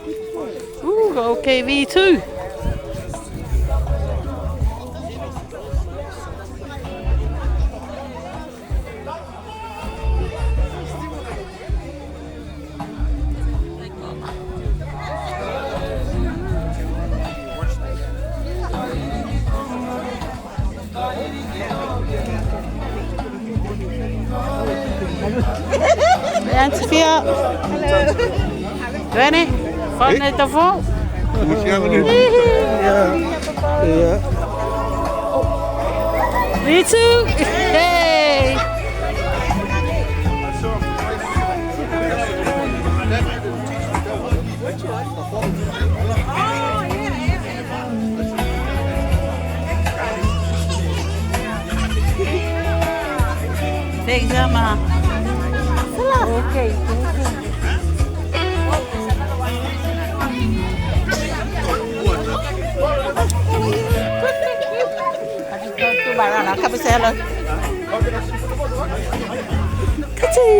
Ooh, got OKV too. Auntie Sophia. Hello. Ready? Van het ervoor? Moet je nu? Ja. Ja. Me too. Hey. Zeg zeg maar. Oké. Tôi bảo là nó cặp xe lên. Cái gì?